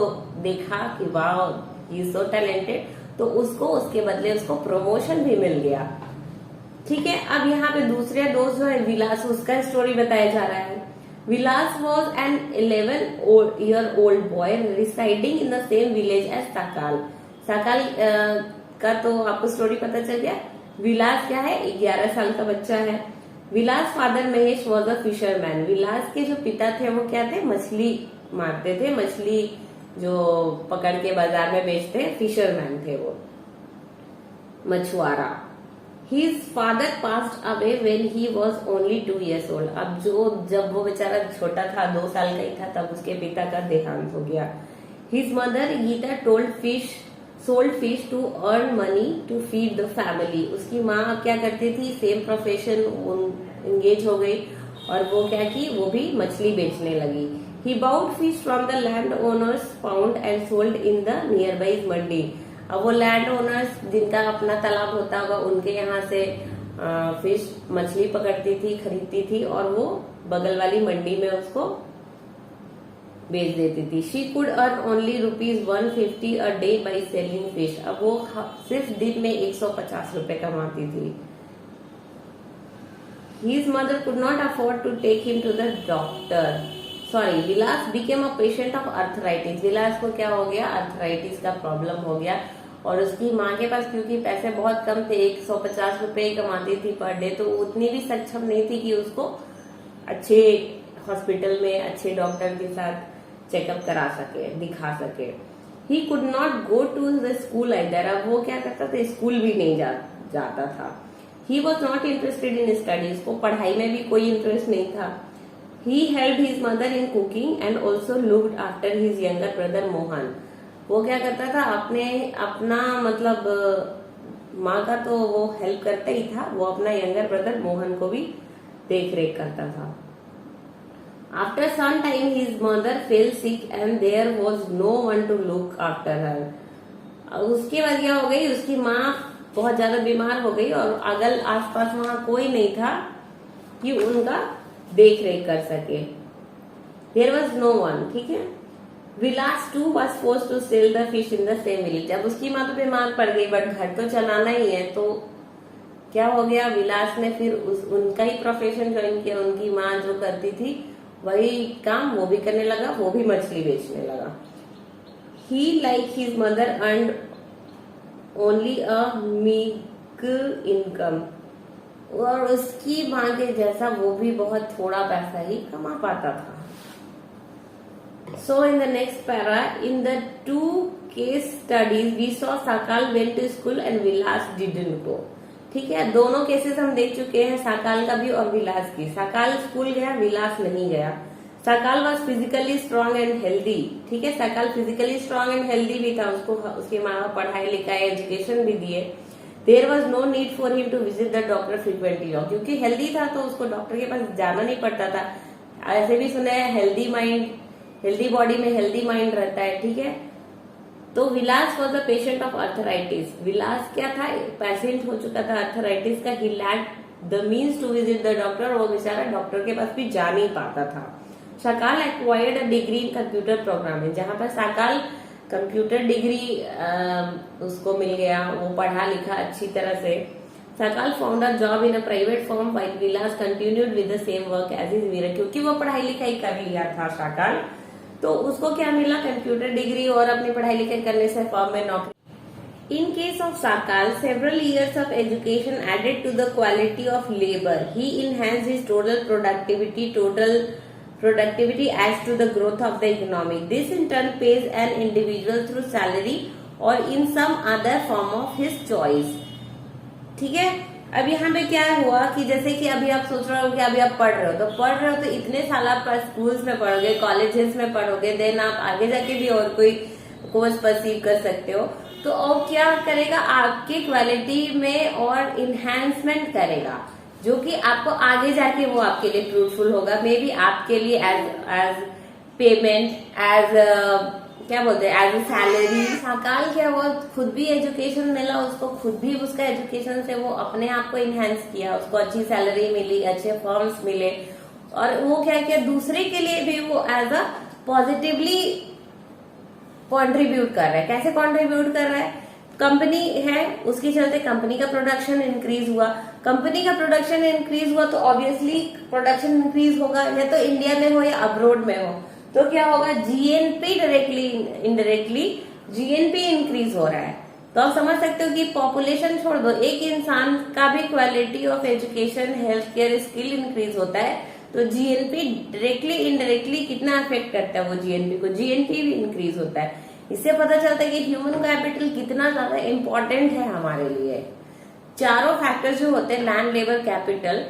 देखा कि वाह ही इज सो टैलेंटेड, तो उसको उसके बदले उसको प्रमोशन भी मिल गया। ठीक है, अब यहाँ पे दूसरे दोस्त जो है विलास, उसका स्टोरी बताया जा रहा है। Vilas was an 11-year-old boy residing in the same village as Sakal। Sakal का तो आपको स्टोरी पता चल गया। विलास क्या है, 11 साल का बच्चा है। Vilas father Mahesh was a fisherman. Vilas के जो पिता थे वो क्या थे, मछली मारते थे, मछली जो पकड़ के बाजार में बेचते हैं, फिशरमैन थे वो, मछुआरा। His father passed away when he was only 2 years old। अब जब वो बेचारा छोटा था, 2 साल का ही था, तब उसके पिता का देहांत हो गया। His mother Geeta sold fish to earn money to feed the family। उसकी माँ क्या करती थी, सेम प्रोफेशन एंगेज हो गई और वो क्या की, वो भी मछली बेचने लगी। He bought fish from the landowners found and sold in the nearby मंडी। अब वो लैंड ओनर्स जिनका अपना तालाब होता होगा, उनके यहाँ से फिश मछली पकड़ती थी, खरीदती थी, और वो बगल वाली मंडी में उसको बेच देती थी। She could earn only ₹150 a day by selling fish. अब वो सिर्फ दिन में 150 रुपए कमाती थी। His mother could not afford to take him to the doctor। Sorry, Vilas became a patient of arthritis. Vilas को क्या हो गया, अर्थराइटिस का प्रॉब्लम हो गया, और उसकी माँ के पास क्योंकि पैसे बहुत कम थे, 150 रुपए ही कमाती थी पर डे, तो उतनी भी सक्षम नहीं थी कि उसको अच्छे हॉस्पिटल में अच्छे डॉक्टर के साथ चेकअप करा सके, दिखा सके। He could not go to the school either. अब वो क्या करता था, स्कूल भी नहीं जाता था। He was not interested in studies. को पढ़ाई में भी कोई इंटरेस्ट नहीं था। He helped his mother in cooking and also looked after his younger brother Mohan. वो क्या करता था, अपना मतलब माँ का तो वो हेल्प करता ही था, वो अपना यंगर ब्रदर मोहन को भी देख रेख करता था। After some time his mother fell sick and there was no one to look after her. उसके बाद क्या हो गई, उसकी माँ बहुत ज्यादा बीमार हो गई और अगल आसपास वहां कोई नहीं था कि उनका देख रेख कर सके। देयर वॉज नो वन, ठीक है। Vilas too was force to sell the fish in the same village. अब उसकी माँ तो बीमार पड़ गई, बट घर तो चलाना ही है, तो क्या हो गया, विलास ने फिर उनका ही प्रोफेशन ज्वाइन किया। उनकी माँ जो करती थी वही काम वो भी करने लगा, वो भी मछली बेचने लगा। He, like his mother, earned only a meager income, और उसकी माँ के जैसा वो भी बहुत थोड़ा पैसा ही कमा पाता था। So in the next para, in the two case studies, we saw Sakal went to school and Vilas didn't go. ठीक है, दोनों केसेस हम देख चुके हैं, साकाल का भी और विलास की। साकाल स्कूल गया, विलास नहीं गया। Sakal was physically strong and healthy. ठीक है, Sakal physically strong and healthy भी था, उसको उसकी माँ पढ़ाई लिखाई एजुकेशन भी दिए। There was no need for him to visit the doctor frequently, क्योंकि हेल्दी था तो उसको डॉक्टर के पास जाना नहीं पड़ता था। ऐसे भी सुना है हेल्दी माइंड, हेल्दी बॉडी में हेल्दी माइंड रहता है। ठीक है, तो Vilas was a patient of arthritis. Vilas क्या था, पेशेंट हो चुका था अर्थराइटिस का। He lacked the means to visit the doctor, वो बेचारा डॉक्टर के पास भी जा नहीं पाता था। Sakal acquired a degree in computer programming, जहां पर साकाल कंप्यूटर डिग्री उसको मिल गया, वो पढ़ा लिखा अच्छी तरह से। Sakal found a job in a private firm while Vilas continued with the same work as his veer, क्योंकि वो पढ़ाई लिखाई कर लिया था साकाल, तो उसको क्या मिला, कंप्यूटर डिग्री, और अपनी पढ़ाई लिखाई करने से फर्म में नौकरी। In case of Sakal, several years of education added to the quality of labor. He enhanced his productivity adds to the growth of the economy. This in turn pays an individual through salary or in some other form of his choice. ठीक है, अब यहाँ पे क्या हुआ कि जैसे कि अभी आप सोच रहे हो कि अभी आप पढ़ रहे हो तो इतने साल आप स्कूल्स में पढ़ोगे, कॉलेजेस में पढ़ोगे, देन आप आगे जाके भी और कोई कोर्स परसीव कर सकते हो। तो अब क्या करेगा, आपकी क्वालिटी में और इन्हेंसमेंट करेगा, जो कि आपको आगे जाके वो आपके लिए फ्रूटफुल होगा। मे बी आपके लिए एज पेमेंट, एज क्या बोलते हैं, एज ए सैलरी। साकाल क्या हुआ, खुद भी एजुकेशन मिला उसको, खुद भी उसका एजुकेशन से वो अपने आप को इनहेंस किया, उसको अच्छी सैलरी मिली, अच्छे फॉर्म्स मिले, और वो क्या किया, दूसरे के लिए भी वो एज अ पॉजिटिवली कॉन्ट्रीब्यूट कर रहा है। कैसे कॉन्ट्रीब्यूट कर रहा है, कंपनी है उसके चलते कंपनी का प्रोडक्शन इंक्रीज हुआ। कंपनी का प्रोडक्शन इंक्रीज हुआ तो ऑब्वियसली प्रोडक्शन इंक्रीज होगा, या तो इंडिया में हो या अब्रोड में हो, तो क्या होगा, GNP directly indirectly GNP increase हो रहा है। तो आप समझ सकते हो कि पॉपुलेशन छोड़ दो, एक इंसान का भी quality of education, health care, skill increase होता है, तो जीएनपी डायरेक्टली इनडायरेक्टली कितना अफेक्ट करता है वो जीएनपी को, जीएनपी भी इंक्रीज होता है। इससे पता चलता है कि ह्यूमन कैपिटल कितना ज्यादा इम्पोर्टेंट है हमारे लिए। चारों फैक्टर्स जो होते हैं, land, labour, capital,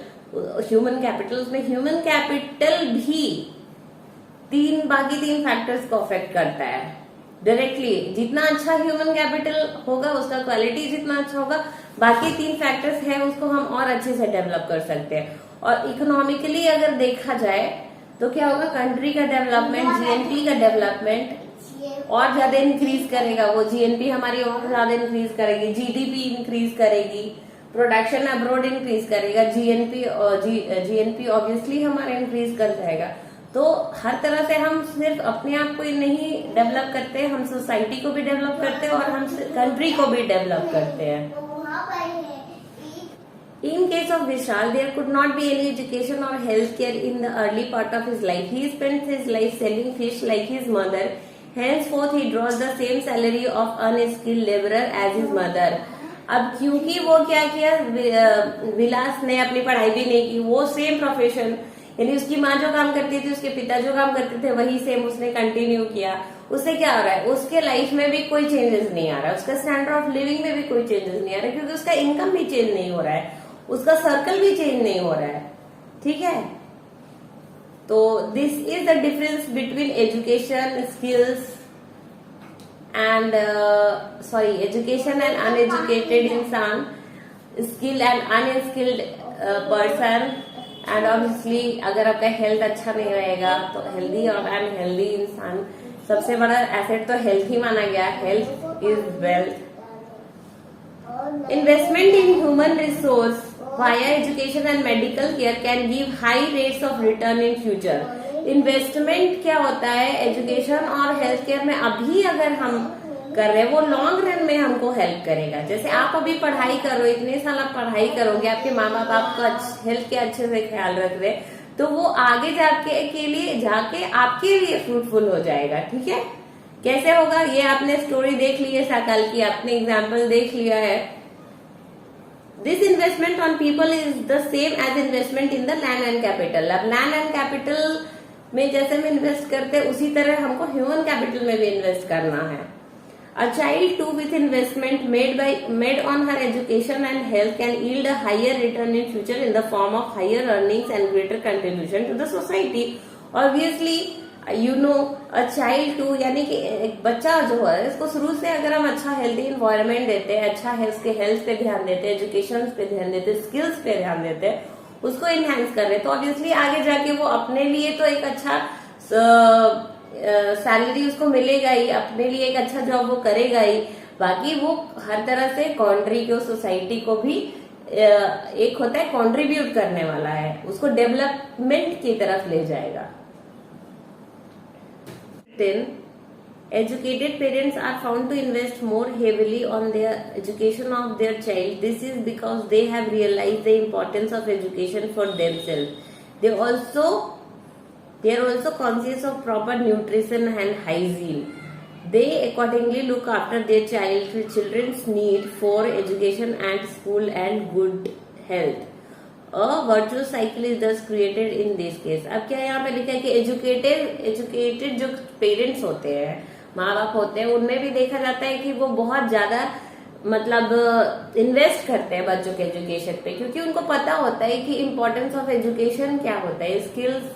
human capital, उसमें ह्यूमन कैपिटल भी बाकी तीन फैक्टर्स को अफेक्ट करता है डायरेक्टली। जितना अच्छा ह्यूमन कैपिटल होगा, उसका क्वालिटी जितना अच्छा होगा, बाकी तीन फैक्टर्स है उसको हम और अच्छे से डेवलप कर सकते हैं। और इकोनॉमिकली अगर देखा जाए तो क्या होगा, कंट्री का डेवलपमेंट, जीएनपी का डेवलपमेंट और ज्यादा इंक्रीज करेगा, वो जीएनपी हमारी और ज्यादा इंक्रीज करेगी, जीडीपी इंक्रीज करेगी, प्रोडक्शन अब्रॉड इंक्रीज करेगा, जीएनपी ऑब्वियसली हमारा इंक्रीज कर जाएगा। तो हर तरह से हम सिर्फ अपने आप को ही नहीं डेवलप करते, हम सोसाइटी को भी डेवलप करते हैं और हम कंट्री को भी डेवलप करते हैं। In case of Vishal, there could not be any education or health care in the early part of his life. He spent his life selling fish like his mother. Henceforth, he draws the same salary of unskilled laborer as his mother. अब क्योंकि वो क्या किया, विलास ने अपनी पढ़ाई भी नहीं की, वो सेम प्रोफेशन, यानी उसकी माँ जो काम करती थी, उसके पिता जो काम करते थे, वही सेम उसने कंटिन्यू किया। उससे क्या हो रहा है, उसके लाइफ में भी कोई चेंजेस नहीं आ रहा है, उसका स्टैंडर्ड ऑफ लिविंग में भी कोई चेंजेस नहीं आ रहा है, क्योंकि उसका इनकम भी चेंज नहीं हो रहा है, उसका सर्कल भी चेंज नहीं हो रहा है। ठीक है, तो this is the difference between education, skills and education and uneducated इंसान, skill and unskilled person. And obviously अगर आपका हेल्थ अच्छा नहीं रहेगा तो हेल्दी और अनहेल्दी इंसान, सबसे बड़ा एसेट तो हेल्थ ही माना गया, health is wealth. Investment in human resource via education and medical care can give high rates of return in future. Investment क्या होता है एजुकेशन और हेल्थ केयर में अभी अगर हम कर रहे हैं वो लॉन्ग रन में हमको हेल्प करेगा। जैसे आप अभी पढ़ाई करो, इतने साल आप पढ़ाई करोगे, आपके माँ बाप आपका हेल्थ के अच्छे से ख्याल रख रहे, तो वो आगे जाके के लिए जाके आपके लिए फ्रूटफुल हो जाएगा। ठीक है, कैसे होगा ये आपने स्टोरी देख ली है साकल की, आपने एग्जाम्पल देख लिया है। This investment on people is the same as investment in the land and capital. अब लैंड एंड कैपिटल में जैसे हम इन्वेस्ट करते हैं उसी तरह हमको ह्यूमन कैपिटल में भी इन्वेस्ट करना है। A child too with investment made on her education and health can yield a higher return in future in the form of higher earnings and greater contribution to the society. Obviously, you know, a child too यानी कि एक बच्चा जो है इसको शुरू से अगर हम अच्छा हेल्दी इन्वायरमेंट देते हैं, अच्छा है उसके हेल्थ पे ध्यान देते हैं, एजुकेशन पे ध्यान देते हैं, स्किल्स पे ध्यान देते हैं, उसको इनहेंस कर रहे हैं, तो ऑब्वियसली आगे जाके वो अपने लिए तो एक अच्छा सैलरी उसको मिलेगा ही, अपने लिए एक अच्छा जॉब वो करेगा ही, बाकी वो हर तरह से कंट्री को सोसाइटी को भी एक होता है कंट्रीब्यूट करने वाला है, उसको डेवलपमेंट की तरफ ले जाएगा। 10. Educated parents are found to invest more heavily on their education of their child. This is because they have realized the importance of education for themselves. They are also conscious of proper nutrition and hygiene. They accordingly look after their children's need for education and school and good health. A virtuous cycle is thus created in this case. अब क्या यहाँ पे लिखा है कि educated जो parents होते हैं, माँ बाप होते हैं, उनमें भी देखा जाता है कि वो बहुत ज्यादा मतलब इन्वेस्ट करते हैं बच्चों के एजुकेशन पे, क्योंकि उनको पता होता है कि इम्पोर्टेंस ऑफ एजुकेशन क्या होता है, स्किल्स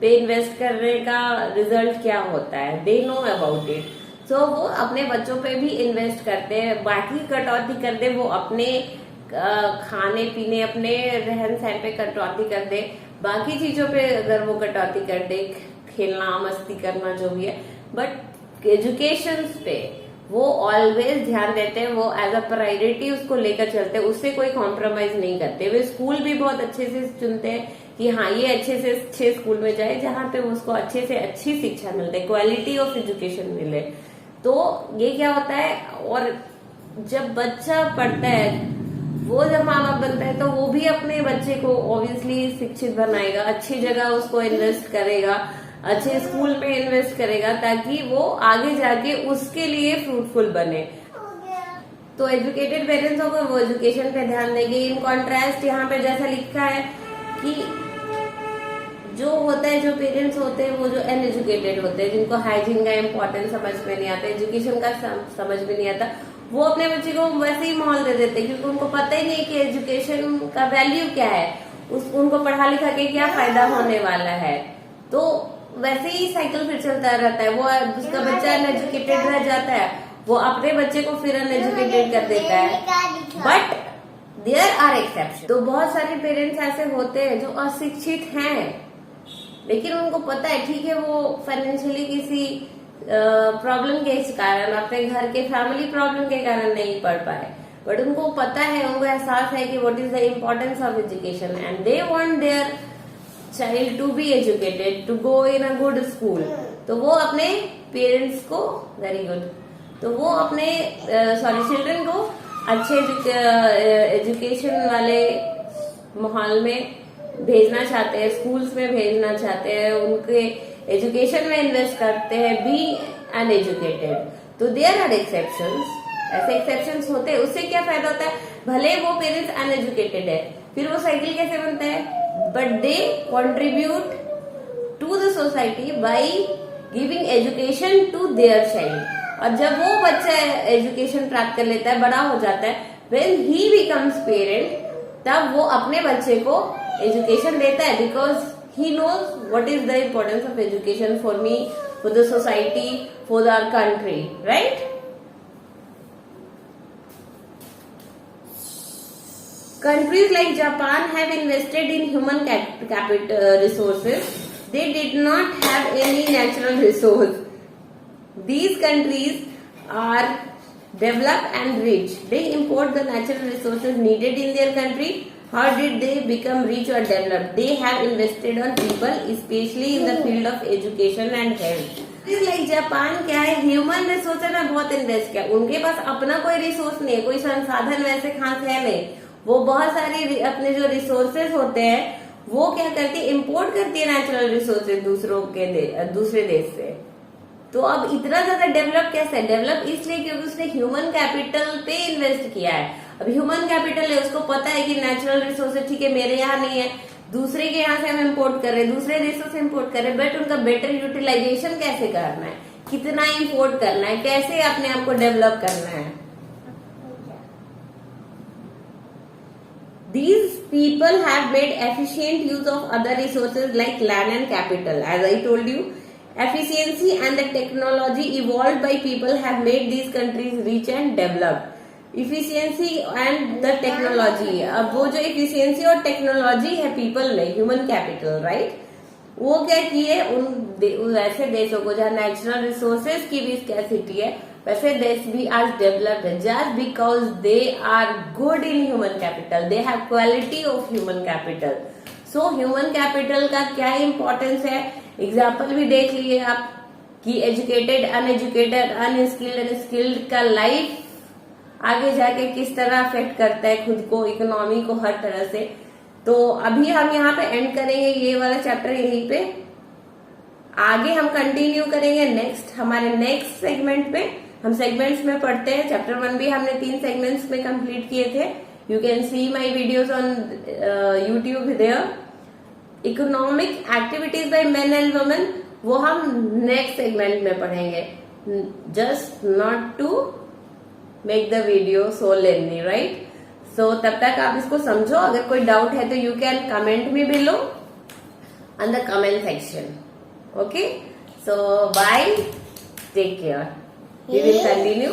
पे इन्वेस्ट करने का रिजल्ट क्या होता है, दे नो अबाउट इट। सो वो अपने बच्चों पे भी इन्वेस्ट करते हैं, बाकी कटौती कर दे, वो अपने खाने पीने अपने रहन सहन पे कटौती कर दे, बाकी चीजों पे अगर वो कटौती कर दे, खेलना मस्ती करना जो भी है, बट एजुकेशन पे वो ऑलवेज ध्यान देते हैं, वो एज अ प्रायोरिटी उसको लेकर चलते हैं, उससे कोई कॉम्प्रोमाइज नहीं करते। वे स्कूल भी बहुत अच्छे से चुनते हैं कि हाँ ये अच्छे से अच्छे स्कूल में जाए जहां पे उसको अच्छे से अच्छी शिक्षा मिलती है, क्वालिटी ऑफ एजुकेशन मिले। तो ये क्या होता है, और जब बच्चा पढ़ता है वो जब माँ बाप बनता है तो वो भी अपने बच्चे को ऑब्वियसली शिक्षित बनाएगा, अच्छी जगह उसको इन्वेस्ट करेगा, अच्छे स्कूल में इन्वेस्ट करेगा, ताकि वो आगे जाके उसके लिए फ्रूटफुल बने। तो एजुकेटेड पेरेंट्स होगा वो एजुकेशन पे ध्यान देंगे। इन कॉन्ट्रास्ट यहाँ पे जैसा लिखा है कि जो होता है, जो पेरेंट्स होते हैं वो जो अनएजुकेटेड होते हैं, जिनको हाइजीन का इम्पोर्टेंस समझ में नहीं आता, एजुकेशन का समझ में नहीं आता, वो अपने बच्चे को वैसे ही माहौल दे देते हैं, क्योंकि उनको पता ही नहीं कि एजुकेशन का वैल्यू क्या है, उनको पढ़ा लिखा के क्या फायदा होने वाला है। तो वैसे ही साइकिल फिर चलता रहता है, वो उसका बच्चा अनएजुकेटेड रह जाता है, वो अपने बच्चे को फिर अनएजुकेटेड कर देता है। But there are exception. तो बहुत सारे पेरेंट्स ऐसे होते हैं जो अशिक्षित हैं, लेकिन उनको पता है ठीक है वो फाइनेंशियली किसी प्रॉब्लम के कारण, अपने घर के फैमिली प्रॉब्लम के कारण नहीं पढ़ पाए, बट उनको पता है, उनको एहसास है कि what is the importance of education and they want their child to be educated, to go in a good school. तो वो अपने पेरेंट्स को वेरी गुड, तो वो अपने चिल्ड्रन को अच्छे एजुकेशन वाले माहौल में भेजना चाहते हैं, स्कूल्स में भेजना चाहते हैं, उनके एजुकेशन में इन्वेस्ट करते हैं, बी अनएजुकेटेड। तो देयर आर एक्सेप्शंस, ऐसे एक्सेप्शंस होते हैं। उससे क्या फायदा होता है, भले वो पेरेंट्स अनएजुकेटेड है, फिर वो साइकिल कैसे बनता है, but they contribute to the society by giving education to their child. और जब वो बच्चा एजुकेशन प्राप्त कर लेता है, बड़ा हो जाता है, व्हेन ही बिकम्स पेरेंट, तब वो अपने बच्चे को एजुकेशन देता है, because he knows what is the importance of education for me, for the society, for our country, right? Countries like Japan have invested in human capital resources. They did not have any natural resource. These countries are developed and rich. They import the natural resources needed in their country How did they become rich or developed? They have invested on people, especially in the field of education and health. Like Japan क्या है, human resources में बहुत invest किया. उनके पास अपना कोई resource नहीं है, कोई संसाधन वैसे खास है नहीं. वो बहुत सारे अपने जो रिसोर्सेज होते हैं वो क्या करती है, इम्पोर्ट करती है नेचुरल रिसोर्सेज दूसरे देश से. तो अब इतना ज्यादा डेवलप कैसे है? डेवलप इसलिए क्योंकि उसने ह्यूमन कैपिटल पे इन्वेस्ट किया है. अब ह्यूमन कैपिटल है, उसको पता है कि नेचुरल रिसोर्सेज ठीक है मेरे यहाँ नहीं है, दूसरे के यहाँ से हम इम्पोर्ट कर रहे हैं, दूसरे देशों से इम्पोर्ट कर रहे हैं, बट उनका बेटर यूटिलाइजेशन कैसे करना है, कितना इम्पोर्ट करना है, कैसे अपने आप को डेवलप करना है. These people have made efficient use of other resources like land and capital. As I told you, efficiency and the technology evolved by people have made these countries rich and developed. Efficiency and the technology. अब वो जो efficiency और technology है people में, human capital, right? वो क्या किए उन वैसे देशों को जहाँ नेचुरल रिसोर्सेज की भी स्कैसिटी है, वैसे देश भी आज डेवलप्ड है just because they are good in human capital, they have quality of human capital. So human capital का क्या इम्पोर्टेंस है, एग्जाम्पल भी देख लिए आप कि एजुकेटेड, अनएजुकेटेड, अनस्किल्ड, स्किल्ड का लाइफ आगे जाके किस तरह अफेक्ट करता है खुद को, इकोनॉमी को, हर तरह से. तो अभी हम यहाँ पे एंड करेंगे ये वाला चैप्टर यहीं पे. आगे हम कंटिन्यू करेंगे हमारे नेक्स्ट सेगमेंट पे. हम सेगमेंट्स में पढ़ते हैं. चैप्टर 1 भी हमने 3 सेगमेंट्स में कंप्लीट किए थे. You can see my videos on YouTube there. Economic activities by men and women वो हम नेक्स्ट सेगमेंट में पढ़ेंगे. Just not to make the video so lengthy, right? So तब तक आप इसको समझो. अगर कोई डाउट है तो you can comment me below on the comment section. Okay, so bye, take care. We will continue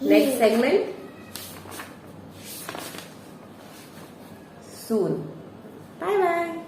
next segment soon. Bye bye.